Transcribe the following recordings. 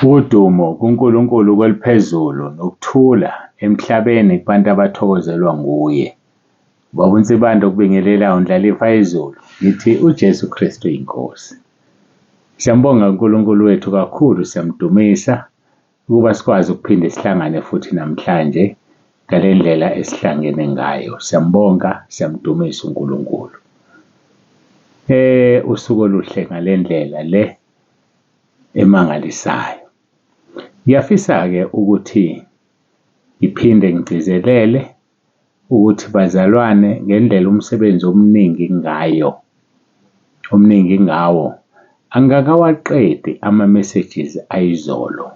Udumo kuNkulunkulu kweliphezulu nokuthula emhlabeni kubantu abathokozelwa nguye. Ubaba uNsibanda okubingelelayo uNdlalifa Izulu, ngithi uJesu Kristu inkosi. Siyambonga uNkulunkulu wethu kakhulu, siyamdumisa ukuba sikwazi ukuphinde sihlangane futhi namhlanje ngale ndlela esihlangene ngayo. Siyambonga, siyamdumisa uNkulunkulu. Usuku oluhle ngale ndlela le emangalisayo. Ngiyafisa-ke ukuthi ngiphinde ngigcizelele ukuthi bazalwane ngendlela umsebenzi omningi ngawo angakawaqedi ama-messages ayizolo.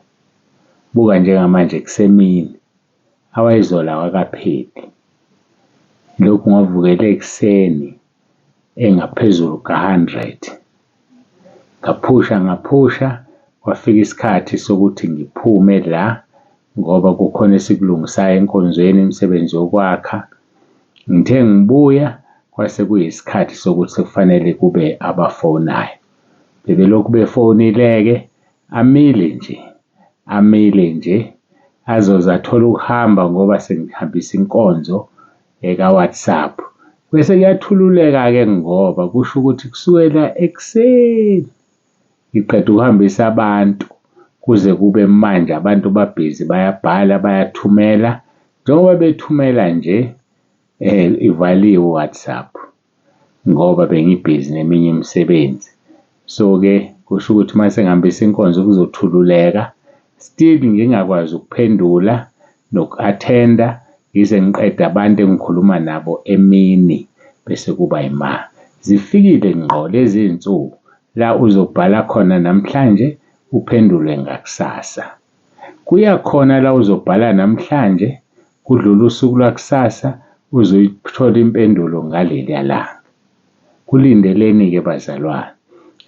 Buka njengamanje kusemini, awayizolo awakapheli. Lokhu ngavukela ekuseni engaphezulu ka-100. Ngaphusha kwafika isikhathi sokuthi ngiphume la ngoba kukhona esikulungisayo enkonzweni, imisebenzi yokwakha. Ngithe ngibuya kwase kuyisikhathi sokuthi kufanele kube abafonayo. Bebelokhu befonile-ke, amile nje azoze athole ukuhamba ngoba sengihambisa inkonzo ka-WhatsApp. Bese kuyathululeka-ke ngoba kusho ukuthi kusukela ekuseni ngiqeda ukuhambisa abantu kuze kube manje abantu babhizi, bayabhala, bayathumela. Njengoba bethumela nje ivaliwe uWhatsApp ngoba bengibhizi neminye imisebenzi. So-ke kusho ukuthi uma sengihambisa inkonzo kuzothululeka, still ngingakwazi ukuphendula noku-athenda ngize ngiqede abantu engikhuluma nabo emini bese kuba ima. Zifikile ngqo lezi iy'nsuku la uzobhala khona namhlanje uphendule ngakusasa. Kuyakhona la uzobhala namhlanje kudlule usuku lwakusasa uzoyithola impendulo ngaleliya langa. Kulindeleni-ke bazalwane.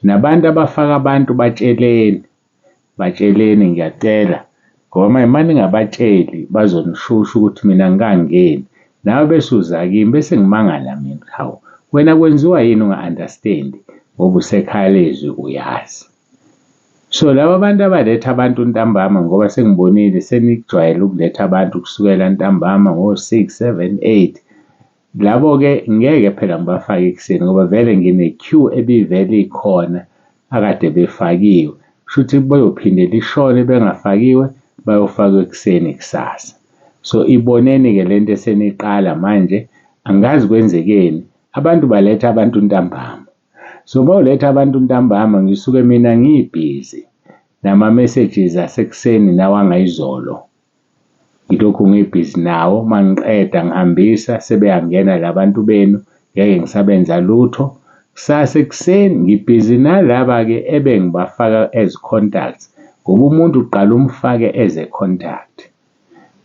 Nabantu abafaka abantu batsheleni ngiyacela ngoba manje ningabatsheli bazonishusha ukuthi mina ngingangeni. Nawe bese uza kimi bese ngimangala mina, hawu wena kwenziwa yini unga-understand ngoba usekhaya lezwi uyazi. So laba abantu abaletha abantu ntambama ngoba sengibonile senikujwayele ukuletha abantu kusukela ntambama ngo-6, 7, 8. Labo-ke ngeke phela ngibafake ekuseni ngoba vele ngine-queue ebivele ikhona akade befakiwe. Kusho ukuthi bayophindela ishone bengafakiwe bayofakwa ekuseni kusasa. So iboneni-ke lento eseniqala manje, angazi kwenzekeni. Abantu baletha abantu ntambama. So bawuletha abantu ntambama ngisuke mina ngibhizi nama-messages asekuseni nawangayizolo. Ngilokhu ngibhizi nawo, mangiqeda ngihambisa sebeyangena labantu benu, ngeke ngisabenza lutho. Kusasa ekuseni ngibhizi nalaba-ke ebengibafaka as contacts ngoba umuntu uqala umfake as a contact.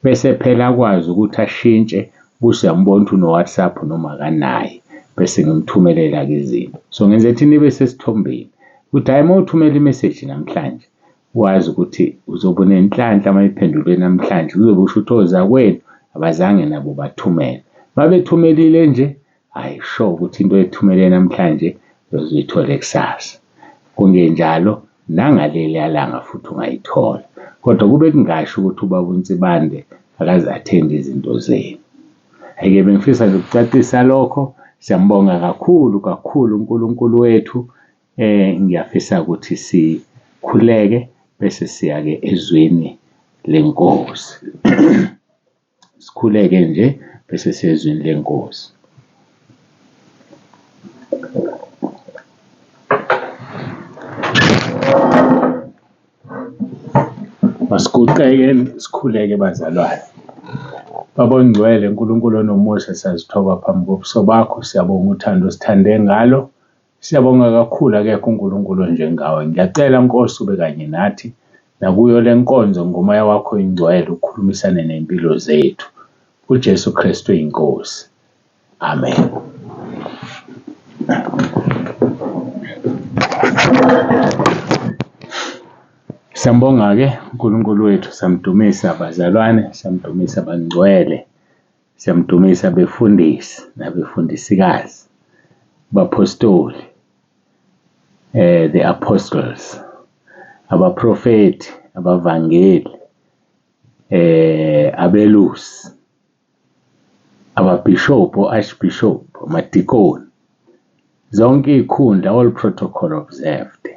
Bese phela akwazi ukuthi ashintshe usuyambona ukuthi uno-WhatsApp noma akanaye. Bese ngimthumelela-ke izinto. So ngenze ukuthi nibe sesithombeni ukuthi hhayi uma uthumela imeseji namhlanje wazi ukuthi uzobe unenhlanhla uma iphendulwe namhlanje. Kuzobe kusho ukuthi ozakwenu abazange nabo bathumela. Uma bethumelile nje, hhayi sure ukuthi into ethumele namhlanje uzoyithola kusasa. Kungenjalo nangaleliya langa futhi ungayithola. Kodwa kube kungasho ukuthi ubaba uNsibande akazi-athende izinto zenu. Hhayi-ke bengifisa nje ukucacisa lokho. Siyambonga kakhulu uNkulunkulu wethu. Ngiyafisa ukuthi sikhuleke bese siya-ke ezweni lenkosi. Sikhuleke nje bese siya ezweni lenkosi. Masiguqeke sikhuleke bazalwane. Baba ongcwele, uNkulunkulu onomusa, siyazithoba phambi kobuso bakho. Siyabonga uthando osithande ngalo. Siyabonga kakhulu, akekho uNkulunkulu onjengawe. Ngiyacela Nkosi ube kanye nathi nakuyo le nkonzo ngomoya wakho oyingcwele ukhulumisane ney'mpilo zethu. uJesu Kristu inkosi. Amen. Siyambonga-ke uNkulunkulu wethu, siyamdumisa bazalwane, siyamdumisa bangcwele, siyamdumisa befundisi nabefundisikazi, bapostoli, the apostles. abaprofeti, abavangeli, abelusi, ababhishobhu, archbishop, amadikoni, zonke iy'khundla, all protocol observed.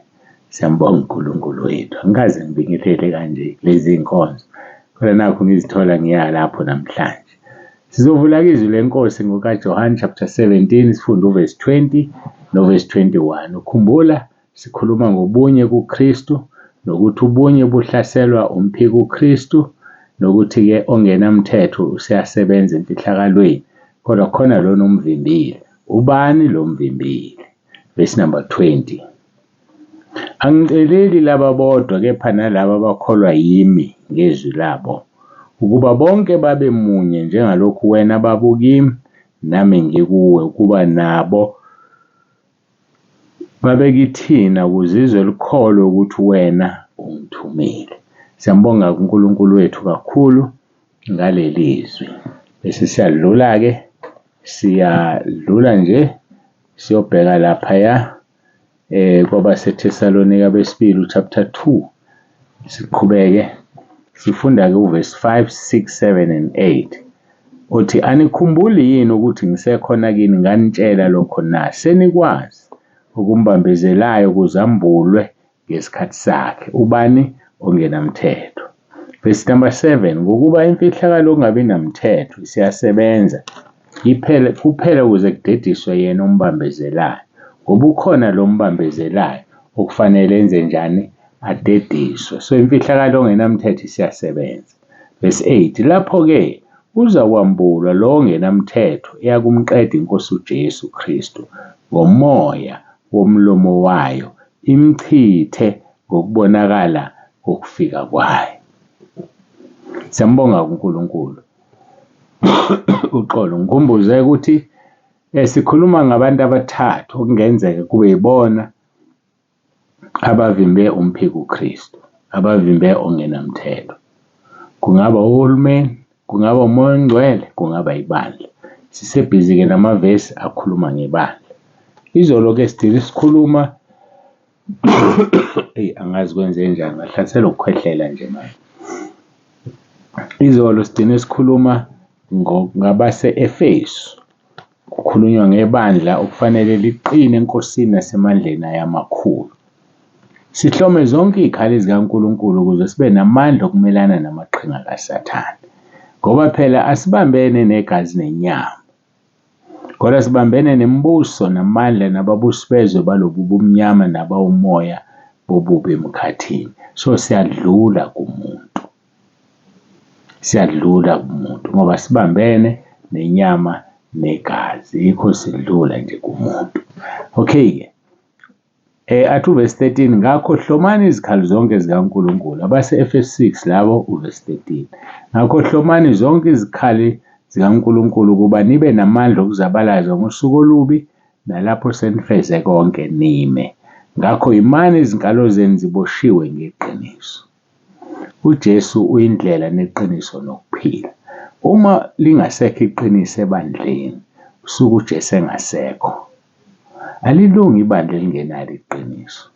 Siyambonga uNkulunkulu wethu. Angikaze ngibingelele kanje lezi iy'nkonzo, kodwa nakho ngizithola ngiya lapho namhlanje. Sizovula-ke izwi lenkosi ngokaJohane chapter 17, sifunde uverse 20 noverse 21. Ukhumbula sikhuluma ngobunye kuKristu, nokuthi ubunye buhlaselwa umphiko uKristu, nokuthi-ke ongenamthetho useyasebenza emfihlakalweni, kodwa khona lona umvimbile. Ubani lo mvimbile? Verse number 20. Angiceleli laba bodwa, kepha nalaba abakholwa yimi ngezwi labo, ukuba bonke babe munye njengalokhu wena babukimi nami ngikuwe, ukuba nabo babe kithina, kuzizwe likholwe ukuthi wena ungithumile. Siyambonga uNkulunkulu wethu kakhulu ngaleli zwi. Bese siyadlula-ke, siyadlula nje siyobheka laphaya kwabaseThesalonika besibili chapter 2. Siqhubeke sifunda-ke uverse 5, 6, 7 and 8. Uthi, anikhumbuli yini ukuthi ngisekhona kini nganitshela lokho na? Senikwazi okumbambezelayo kuzambulwe ngesikhathi sakhe. Ubani? Ongenamthetho. Verse number 7. Ngokuba imfihlakalo ongabi namthetho siyasebenza kuphela ukuze kudediswe yena ombambezelayo. Ngoba ukhona lo mbambezelayo okufanele enze njani? Adediswe. So imfihlakalo ongenamthetho siyasebenza. Verse 8. Lapho-ke uzakwambulwa lo ongenamthetho eyakumqeda iNkosi uJesu Kristu ngomoya womlomo wayo, imchithe ngokubonakala kokufika kwayo. Siyambonga uNkulunkulu. Uxolo ngikhumbuze ukuthi sikhuluma ngabantu abathathu okungenzeka kube yibona abavimbe umphiko uKristu, abavimbe ongenamthetho. Kungaba uhulumeni, kungaba umoya ongcwele, kungaba ibandla. Sisebhizi-ke namavesi akhuluma ngebandla. Izolo-ke sidile sikhuluma angazi kwenze njani, ngahlasela ukukhwehlela nje manje. Izolo sidine sikhuluma ngabase-Efesu. Kukhulunywa ngebandla okufanele liqine enkosini nasemandleni ayamakhulu. Sihlome zonke iy'khali zikaNkulunkulu ukuze sibe namandla okumelana namaqhinga kaSathane. Ngoba phela asibambene negazi nenyama, kodwa sibambene nemibuso namandla nababusi bezwe balobu bumnyama nabawumoya bobubi emkhathini. So siyadlula kumuntu, siyadlula kumuntu ngoba sibambene nenyama negazi, yikho sidlula nje kumuntu. Okay-ke, athi uverse 13. Ngakho hlomani izikhali zonke zikaNkulunkulu. Abase-Efesu 6 labo uverse 13. Ngakho hlomani zonke izikhali zikaNkulunkulu ukuba nibe namandla okuzabalaza ngosuku olubi, nalapho senifeze konke nime. Ngakho imani izinkalo zenu ziboshiwe ngeqiniso. uJesu uyindlela neqiniso nokuphila. Uma lingasekho iqiniso ebandleni, usuke uJesu engasekho. Alilungi ibandla elingenalo iqiniso.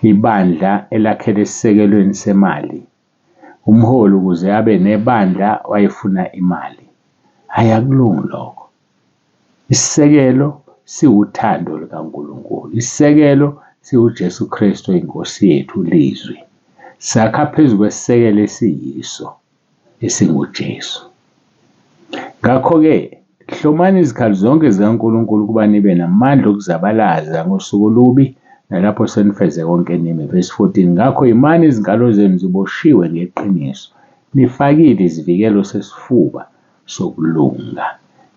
Ibandla elakhele esisekelweni semali. Umholi ukuze abe nebandla wayefuna imali. Ayakulungi lokho. Isisekelo siwuthando likaNkulunkulu. Isisekelo siwuJesu Kristu inkosi yethu lizwi. Sakha phezu kwesisekelo esiyiso esinguJesu. Ngakho-ke hlomani izikhali zonke zikaNkulunkulu ukuba nibe namandla okuzabalaza ngosuku olubi, nalapho senifeze konke nime. Verse 14. Ngakho imani izinkalo zenu ziboshiwe ngeqiniso, nifakile izivikelo sesifuba sokulunga.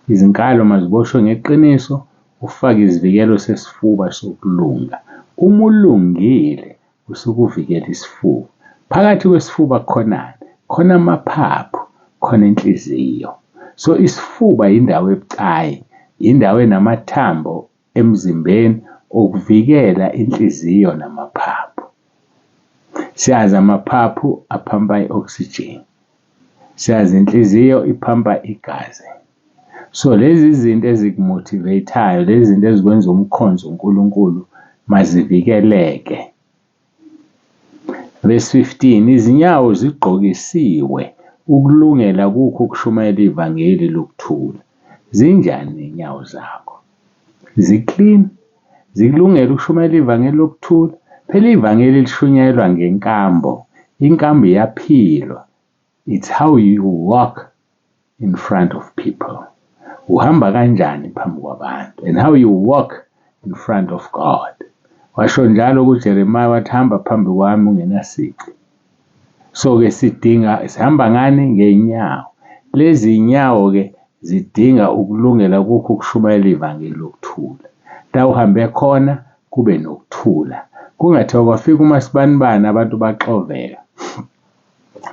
Izinkalo maziboshwe ngeqiniso, ufake izivikelo sesifuba sokulunga. Uma ulungile usuke uvikela isifuba. Phakathi kwesifuba khonani? Khona amaphaphu, khona inhliziyo. So isifuba indawo ebucayi, indawo enamathambo emzimbeni okuvikela inhliziyo namaphaphu. Siyazi amaphaphu aphampa i-oxygen. Siyazi inhliziyo iphampa igazi. So lezi zinto ezikumotivateayo, lezi zinto ezikwenza umkhonzo uNkulunkulu mazivikeleke. Verse 15, izinyawo zigqokisiwe ukulungela kukho ukushumayela ivangeli lokuthula. Zinjani inyawo zakho? Ziclean? Zikulungele ukushumayela ivangeli lokuthula? Phela ivangeli lishunyayelwa ngenkambo. Inkambo iyaphilwa. It's how you walk in front of people. Uhamba kanjani phambi kwabantu, and how you walk in front of God. Washo njalo kuJeremiah wathi hamba phambi kwami ungenasici. So-ke sihamba ngani? Ngey'nyawo. Lezi nyawo ke zidinga ukulungela kukho ukushumayela ivangeli lokuthula. La uhambe khona kube nokuthula. Kungathiwa kwafika uMasibanibani abantu baxoveka.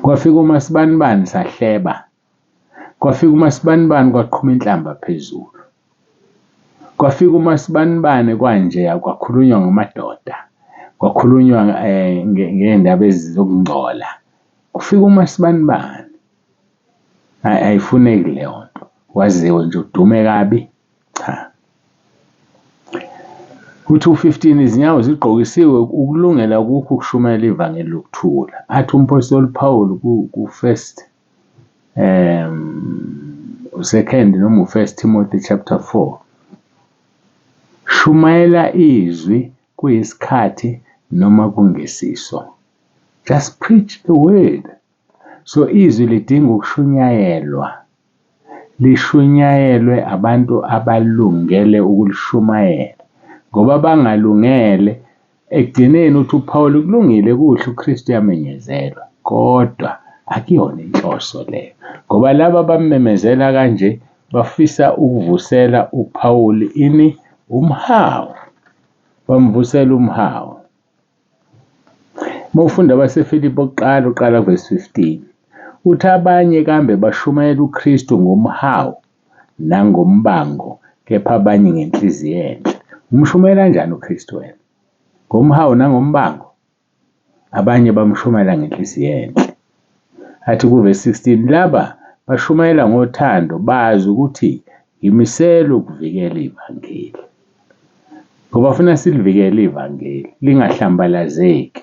Kwafika uMasibanibani sahleba. Kwafika uMasibanibani kwaqhuma inhlamba phezulu. Kwafika uMasibanibani kanje kwakhulunywa ngamadoda. Kwakhulunywa ngendaba ezokungcola. Kufika uMasibanibani. Ayifuneki leyo nto. Waziwe nje udume kabi. Cha. Ku-2:15 izinyawo zigqokisiwe ukulungela kukho ukushumayela ivangeli lokuthula. Athi umpostoli Paul ku-1 2 noma u-1 Timothy chapter 4. Shumayela izwi kuyisikhathi noma kungesiso. Just preach the word. So izwi lidinga ukushunyayelwa. Lishunyayelwe abantu abalungele ukulishumayela. Ngoba bangalungele ekugcineni uthi uPaul kulungile kuhle uKristu yamenyezelwa, kodwa akuyona inhloso leyo. Ngoba laba bamemezela kanje bafisa ukuvusela uPaul umhawu. Bamvusela umhawu. Mawufunda abaseFilipi uqala verse 15. Uthi abanye kambe bashumayela uKristu ngomhawu nangombango, kepha abanye ngenhliziyo enhle. Umshumayela kanjani uKristu wena? Ngomhawu nangombango? Abanye bamshumayela ngenhliziyo enhle. Athi ku-verse 16, laba bashumayela ngothando, bazi ukuthi ngimisele ukuvikela ivangeli. Ngoba bafuna silivikele ivangeli lingahlambalazeki.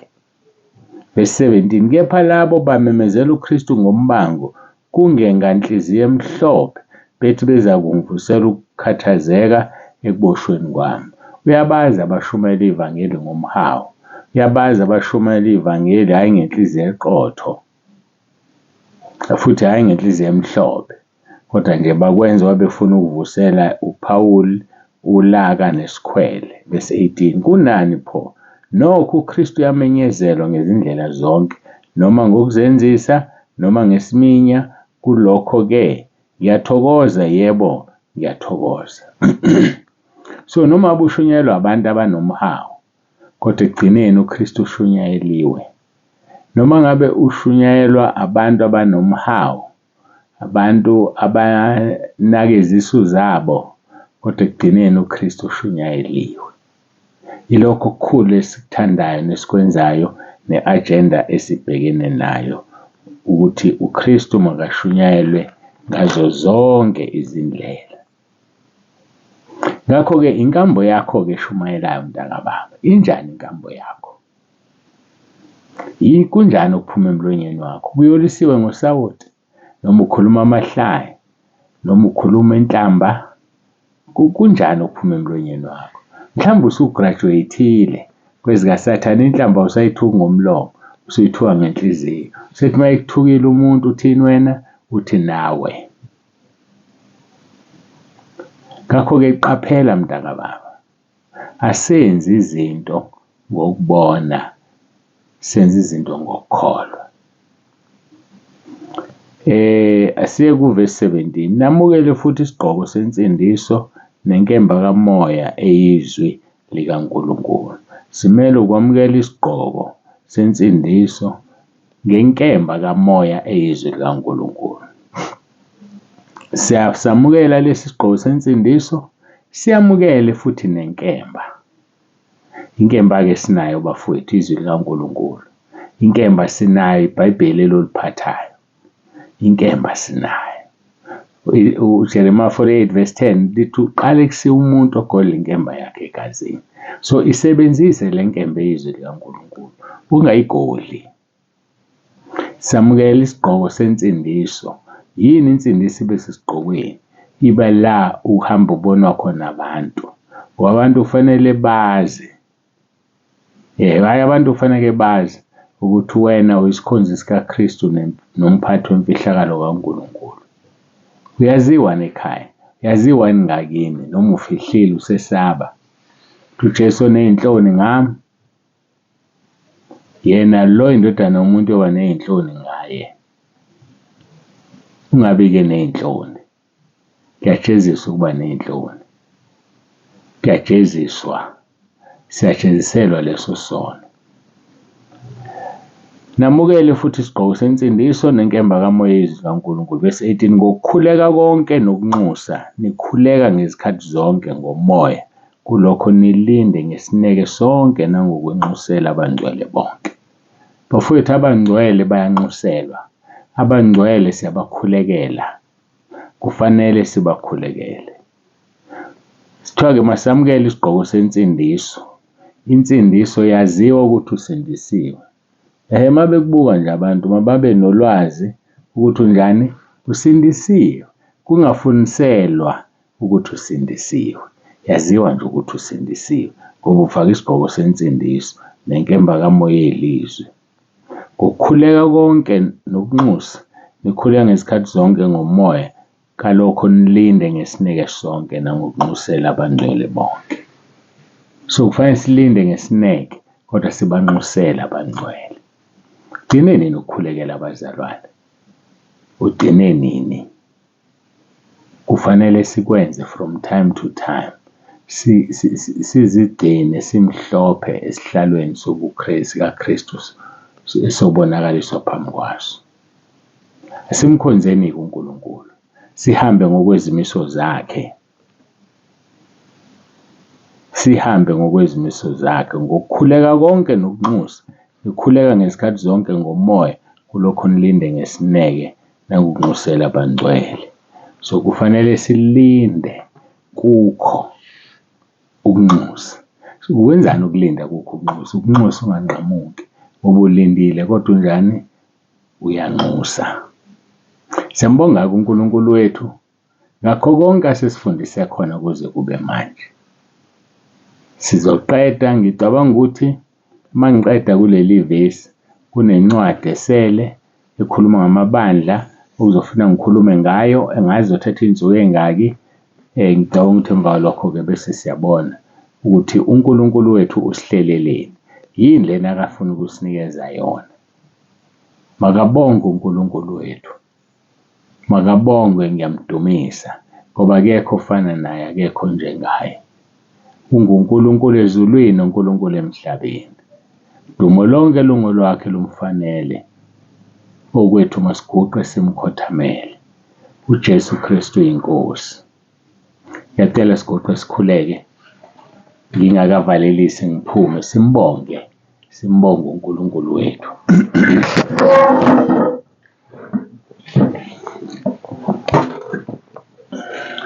Verse 17, kepha labo bamemezela uKristu ngombango kungenganhliziyo emhlophe, bethi beza kungivusela ukukhathazeka ekuboshweni kwami. Uyabazi abashumayela ivangeli ngomhawu. Uyabazi abashumayela ivangeli hayi ngenhliziyo eqotho, futhi hayi ngenhliziyo emhlophe, kodwa nje bakwenza wabefuna ukuvusela uPaul ulaka nesikhwele. Verse 18, kunani pho? Nokho uKristu yamenyezelwa ngezindlela zonke, noma ngokuzenzisa noma ngesiminya. Kulokho-ke ngiyathokoza, yebo ngiyathokoza. So noma bushunyayelwa abantu abanomhawu, kodwa ekugcineni uKristu ushunyayeliwe. Noma ngabe ushunyayelwa abantu abanomhawu, abantu abanake izisu zabo, kodwa ekugcineni uKristu ushunyayeliwe. Ilokho okukhulu esikuthandayo nesikwenzayo ne-agenda esibhekene nayo, ukuthi uKristu makashunyayelwe ngazo zonke izindlela. Ngakho-ke inkambo yakho-ke eshumayelayo mntakababa, injani inkambo yakho? Kunjani okuphuma emlonyeni wakho? Kuyolisiwe ngosawoti, noma ukhuluma amahlaya, noma ukhuluma inhlamba? Kunjani okuphuma emlonyeni wakho? Mhlawumbe usugraduate-ile kwezikaSathane, inhlamba usayithuki ngomlomo, usuyithuka ngenhliziyo. Usethi uma ekuthukile umuntu uthini wena? Uthi nawe. Ngakho-ke qaphela mntakababa, asenzi izinto ngokubona, senze izinto ngokukholwa. Asiye ku-verse 17, namukele futhi isigqoko sensindiso nenkemba kamoya eyizwi likaNkulunkulu. Simele ukwamukela isigqoko sensindiso ngenkemba kamoya eyizwi likaNkulunkulu. Siyasamukela lesi sigqoko sensindiso, siyamukele futhi nenkemba. Inkemba-ke sinayo bafowethu, izwi likaNkulunkulu. Inkemba sinayo, iBhayibheli eloliphathayo. Inkemba sinayo. uJeremiah 48 verse 10 lithi uqale kusiya umuntu ogola inkemba yakhe egazini. So isebenzise le nkemba eyizwi likaNkulunkulu, ungayigoli. samukela isigqoko sensindiso. Yini insindiso ibe sesigqokweni? Iba la uhamba ubonwa khona abantu. Ngoba abantu kufanele bazi, abantu kufanele bazi ukuthi wena uyisikhonzi sikaKristu nomphathi wemfihlakalo kaNkulunkulu. Uyaziwa nekhaya, uyaziwa ngakini, noma ufihlile usesaba. UJesu oney'nhloni ngami, yena lo indodana yomuntu yoba ney'nhloni ngaye. Ungabi-ke ney'nhloni. Kuyajeziswa ukuba ney'nhloni. Kuyajeziswa. Siyajeziselwa leso sono. Namukele futhi isigqoko sensindiso nenkemba kamoya yezwi kaNkulunkulu. Verse 18, ngokukhuleka konke nokunxusa, nikhuleka ngezikhathi zonke ngomoya, kulokho nilinde ngesineke sonke nangokwenxusela abangcwele bonke. Bafowethu abangcwele bayanxuselwa. Abangcwele siyabakhulekela. Kufanele sibakhulekele. Sithiwa-ke masamukele isigqoko sensindiso. Insindiso yaziwa ukuthi usindisiwe. Uma bekubuka nje abantu mababe nolwazi ukuthi unjani, usindisiwe. Kungafuniselwa ukuthi usindisiwe. Yaziwa nje ukuthi usindisiwe ngoba ufake isigqoko sensindiso nenkemba kamoya yelizwi. Ngokukhuleka konke nokunxusa, nikhuleka ngezikhathi zonke ngomoya, kalokho nilinde ngesineke sonke nangokunxusela abangcwele bonke. So kufanele silinde ngesineke, kodwa sibanxusela abangcwele. Ugcine nini ukukhulekela abazalwane? Ugcine nini? Kufanele sikwenze from time to time. Sizigcine simhlophe esihlalweni sikaKristu esobonakaliswa phambi kwaso. Simkhonzeni uNkulunkulu. Sihambe ngokwezimiso zakhe. Sihambe ngokwezimiso zakhe ngokukhuleka konke nokunxusa. Nikhuleka ngezikhathi zonke ngomoya, kulokho nilinde ngesineke nangokunxusela abangcwele. So kufanele silinde kukho ukunxusa. So ukwenzani ukulinda kukho ukunxusa? Ukunxusa unganqamuki. Ngoba ulindile kodwa unjani? Uyanxusa. Siyambonga uNkulunkulu wethu ngakho konke asesifundise khona kuze kube manje. Sizoqeda, ngicabanga ukuthi uma ngiqeda kuleli vesi kunencwadi esele ekhuluma ngamabandla okuzofuna ngikhulume ngayo, engazothatha insuku ey'ngaki. Ngicabanga ukuthi emva kwalokho-ke bese siyabona ukuthi uNkulunkulu wethu usihleleleni. Yini lena akafuna ukusinikeza yona. Makabongwe uNkulunkulu wethu. Makabongwe, ngiyamdumisa ngoba akekho ofana naye, akekho njengaye. UnguNkulunkulu ezulwini, uNkulunkulu emhlabeni. Dumo lonke lungolwakhe lumfanele. Okwethu masiguqe simkhothamele. uJesu Kristu inkosi. Ngiyacela sigoqe sikhuleke. Ngingakavalelisi ngiphume, simbonge uNkulunkulu wethu.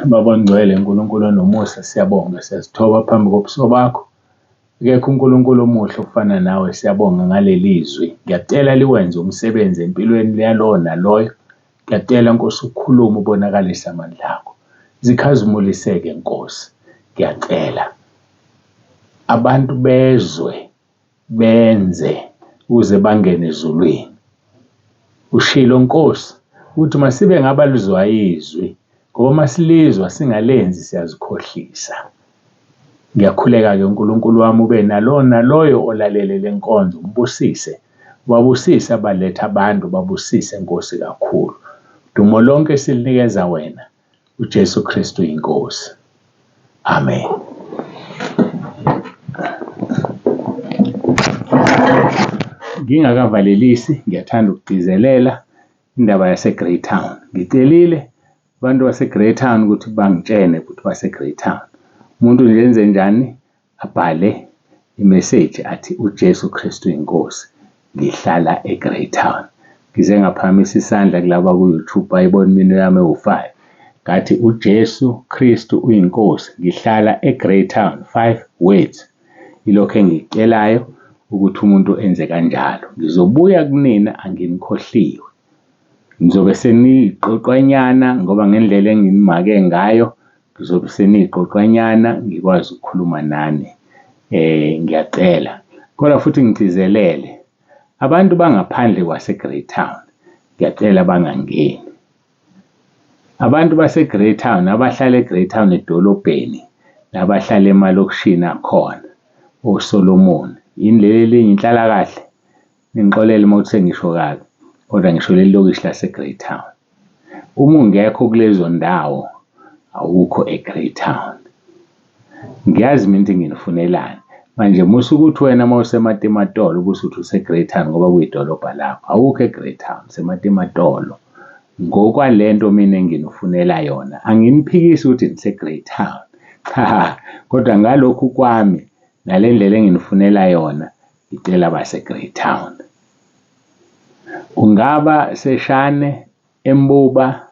Baba ngcwele, uNkulunkulu onomusa, siyabonga, siyazithoba phambi kobuso bakho. Akekho uNkulunkulu omuhle ofana nawe, siyabonga ngaleli zwi. Ngiyacela liwenze umsebenzi empilweni yalowo naloyo. Ngiyacela Nkosi ukukhuluma ubonakalise amandla akho. Zikhazimuliseke Nkosi. Ngiyacela abantu bezwe, benze ukuze bangene ezulwini. Ushilo Nkosi ukuthi masibe ngabalizwa izwi, ngoba masilizwa singalenzi siyazikhohlisa. Ngiyakhuleka-ke uNkulunkulu wami ube naloyo olalele le nkonzo, umbusise. Babusise abaletha abantu, babusise Nkosi kakhulu. Dumo lonke silinikeza wena, uJesu Kristu inkosi. Amen. Ngingakavalelisi, ngiyathanda ukugcizelela indaba yaseGreytown. Ngicelile abantu baseGreytown ukuthi bangitshene ukuthi baseGreytown. Umuntu nje enze njani? Abhale imeseji athi uJesu Kristu inkosi, ngihlala eGreytown. Ngize ngaphakamisa isandla kulaba ku-YouTube bayibona imino yami ewu-5. Ngathi uJesu Kristu uyinkosi, ngihlala eGreytown. 5 words. Ilokho engikutshelayo ukuthi umuntu enze kanjalo. Ngizobuya kunina anginikhohliwe. Ngizobe seniyiqoqwanyana ngoba ngendlela enginimake ngayo ngizobe seniyiqoqwanyana ngikwazi ukukhuluma nani. Ngiyacela. Kodwa futhi ngigcizelele abantu bangaphandle kwase-Greytown, ngiyacela bangangeni. Abantu base-Greytown abahlala e-Greytown edolobheni nabahlala emalokishini akhona oSolomon, yini leli elinye inhlalakahle, ngixolele uma kuthi sengisho kabi, kodwa ngisho leli lokishi lase-Greytown. Uma ungekho kulezo ndawo awukho e-Greytown. Ngiyazi mina ukuthi nginifunelani. Manje musukuthi wena uma usematematolo ubusuthi use-Greytown ngoba kuyidolobha lakho, awukho e-Greytown, usematematolo. Ngokwalento mina enginifunela yona, anginiphikisi ukuthi nise-Greytown. Cha, kodwa ngalokhu kwami nale ndlela enginifunela yona, ngicela base-Greytown. Ungaba seshane, eMbuba,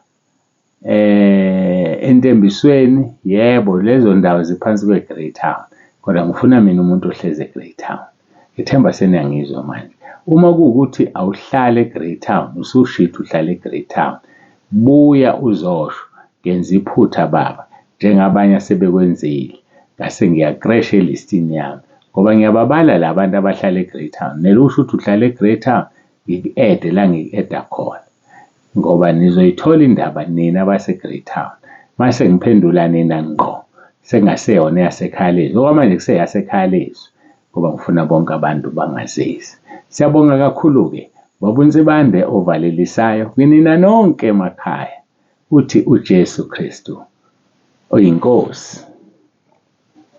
eNtembisweni, yebo lezo ndawo ziphansi kwe-Greytown. Kodwa ngifuna mina umuntu ohlezi e-Greytown. Ngithemba seniyangizwa manje. Uma kuwukuthi awuhlali e-Greytown, usushithe uhlala e-Greytown, buya uzosho, ngenza iphutha baba, njengabanye asebekwenzile. Ngase ngiyakresha elistini yami ngoba ngiyababala la bantu abahlala e-Greytown. Mele usho ukuthi uhlala e-Greytown, ngiku-ede la ngiku-eda khona ngoba nizoyithola indaba nina abase-Greytown. Mase ngiphendula nina ngqo, sengaseyona yaseKhalezo. Okwamanje kuseyaseKhalezo ngoba ngifuna bonke abantu bangazezi. Siyabonga kakhulu-ke Baba uNsibande ovalelisayo kinina nonke emakhaya. Uthi uJesu Kristu oyinkosi.